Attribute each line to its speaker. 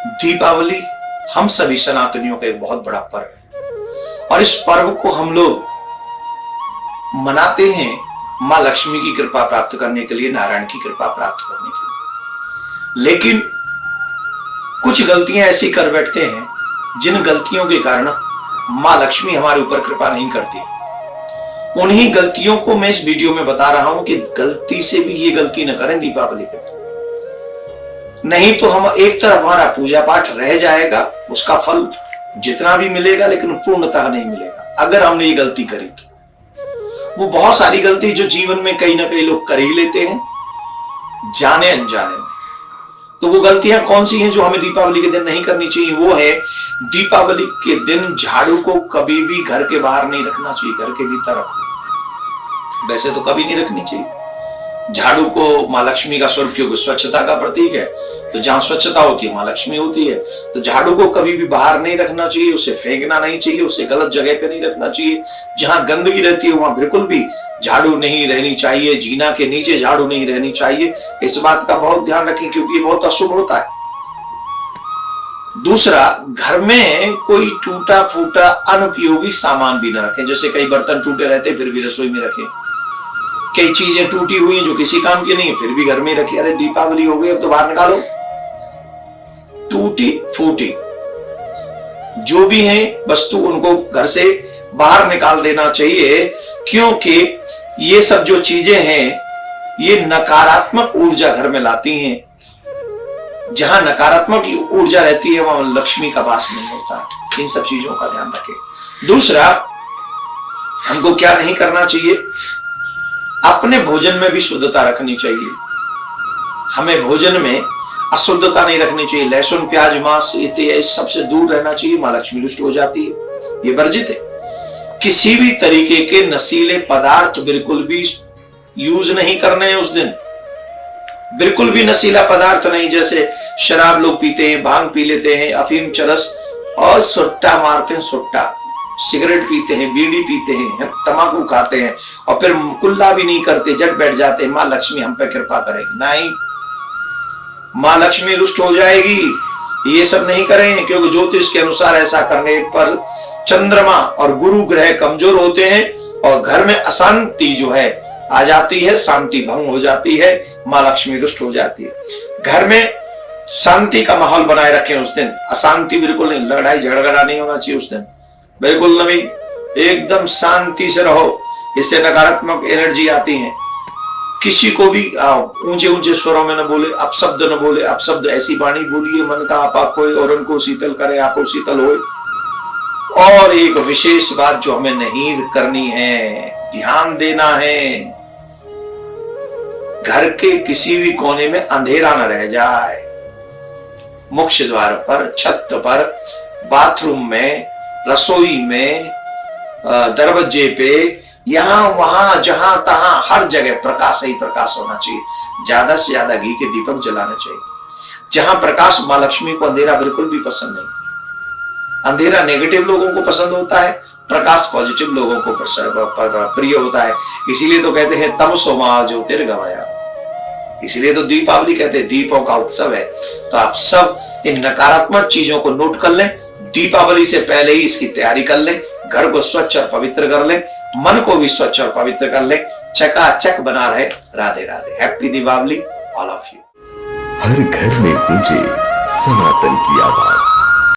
Speaker 1: दीपावली हम सभी सनातनियों का एक बहुत बड़ा पर्व है और इस पर्व को हम लोग मनाते हैं मां लक्ष्मी की कृपा प्राप्त करने के लिए, नारायण की कृपा प्राप्त करने के लिए। लेकिन कुछ गलतियां ऐसी कर बैठते हैं जिन गलतियों के कारण मां लक्ष्मी हमारे ऊपर कृपा नहीं करती। उन्हीं गलतियों को मैं इस वीडियो में बता रहा हूं कि गलती से भी ये गलती न करें दीपावली के दिन, नहीं तो हम एक तरफ हमारा पूजा पाठ रह जाएगा, उसका फल जितना भी मिलेगा लेकिन पूर्णतः नहीं मिलेगा अगर हमने ये गलती करी तो। वो बहुत सारी गलती जो जीवन में कहीं ना कहीं लोग कर ही लेते हैं जाने अनजाने में। तो वो गलतियां कौन सी हैं जो हमें दीपावली के दिन नहीं करनी चाहिए? वो है दीपावली के दिन झाड़ू को कभी भी घर के बाहर नहीं रखना चाहिए, घर के भीतर रखो। वैसे तो कभी नहीं रखनी चाहिए। झाड़ू को मां लक्ष्मी का स्वरूप, क्योंकि स्वच्छता का प्रतीक है, तो जहां स्वच्छता होती है मां लक्ष्मी होती है। तो झाड़ू को कभी भी बाहर नहीं रखना चाहिए, उसे फेंकना नहीं चाहिए, उसे गलत जगह पे नहीं रखना चाहिए। जहां गंदगी रहती है वहां बिल्कुल भी झाड़ू नहीं रहनी चाहिए, जीना के नीचे झाड़ू नहीं रहनी चाहिए। इस बात का बहुत ध्यान रखें क्योंकि ये बहुत अशुभ होता है। दूसरा, घर में कोई टूटा फूटा अनुपयोगी सामान भी न रखें। जैसे कई बर्तन टूटे रहते फिर भी रसोई में रखें, कई चीजें टूटी हुई हैं जो किसी काम की नहीं है फिर भी घर में रखी। अरे दीपावली हो गई अब तो बाहर निकालो। टूटी फूटी जो भी है वस्तु उनको घर से बाहर निकाल देना चाहिए, क्योंकि ये सब जो चीजें हैं ये नकारात्मक ऊर्जा घर में लाती हैं। जहां नकारात्मक ऊर्जा रहती है वहां लक्ष्मी का वास नहीं होता है। इन सब चीजों का ध्यान रखें। दूसरा, हमको क्या नहीं करना चाहिए? अपने भोजन में भी शुद्धता रखनी चाहिए। हमें भोजन में अशुद्धता नहीं रखनी चाहिए। लहसुन, प्याज, मांस इस सबसे दूर रहना चाहिए, मां लक्ष्मी रुष्ट हो जाती है, ये वर्जित है। किसी भी तरीके के नशीले पदार्थ बिल्कुल भी यूज नहीं करने हैं उस दिन, बिल्कुल भी नशीला पदार्थ नहीं। जैसे शराब लोग पीते हैं, भांग पी लेते हैं, अफीम, चरस और सुट्टा मारते हैं, सुट्टा, सिगरेट पीते हैं, बीड़ी पीते हैं, तंबाकू खाते हैं और फिर कुल्ला भी नहीं करते, जट बैठ जाते हैं मां लक्ष्मी हम पे कृपा करेगी। नहीं, मां लक्ष्मी रुष्ट हो जाएगी। ये सब नहीं करें, क्योंकि ज्योतिष के अनुसार ऐसा करने पर चंद्रमा और गुरु ग्रह कमजोर होते हैं और घर में अशांति जो है आ जाती है, शांति भंग हो जाती है, मां लक्ष्मी रुष्ट हो जाती है। घर में शांति का माहौल बनाए रखें उस दिन, अशांति बिल्कुल नहीं, लड़ाई झगड़ा नहीं होना चाहिए उस दिन, बिल्कुल नहीं, एकदम शांति से रहो। इससे नकारात्मक एनर्जी आती है। किसी को भी ऊंचे ऊंचे स्वरों में न बोले, अपशब्द न बोले। अपशब्द ऐसी वाणी बोलिए मन का आपा कोई और उनको शीतल करे आपो शीतल होए। और एक विशेष बात जो हमें नहीं करनी है, ध्यान देना है, घर के किसी भी कोने में अंधेरा न रह जाए। मुख्य द्वार पर, छत पर, बाथरूम में, रसोई में, दरवाजे पे, यहां वहां जहां तहां हर जगह प्रकाश ही प्रकाश होना चाहिए। ज्यादा से ज्यादा घी के दीपक जलाने चाहिए। जहां प्रकाश, मां लक्ष्मी को अंधेरा बिल्कुल भी पसंद नहीं। अंधेरा नेगेटिव लोगों को पसंद होता है, प्रकाश पॉजिटिव लोगों को प्रिय होता है। इसीलिए तो कहते हैं तमसो मा ज्योतिर्गमय। इसीलिए तो दीपावली कहते हैं दीपों का उत्सव है। तो आप सब इन नकारात्मक चीजों को नोट कर लें, दीपावली से पहले ही इसकी तैयारी कर लें, घर को स्वच्छ और पवित्र कर लें, मन को भी स्वच्छ और पवित्र कर लें, चकाचक बना रहे। Radhe Radhe, happy Deepawali all of you.
Speaker 2: हर घर में गूंजे सनातन की आवाज।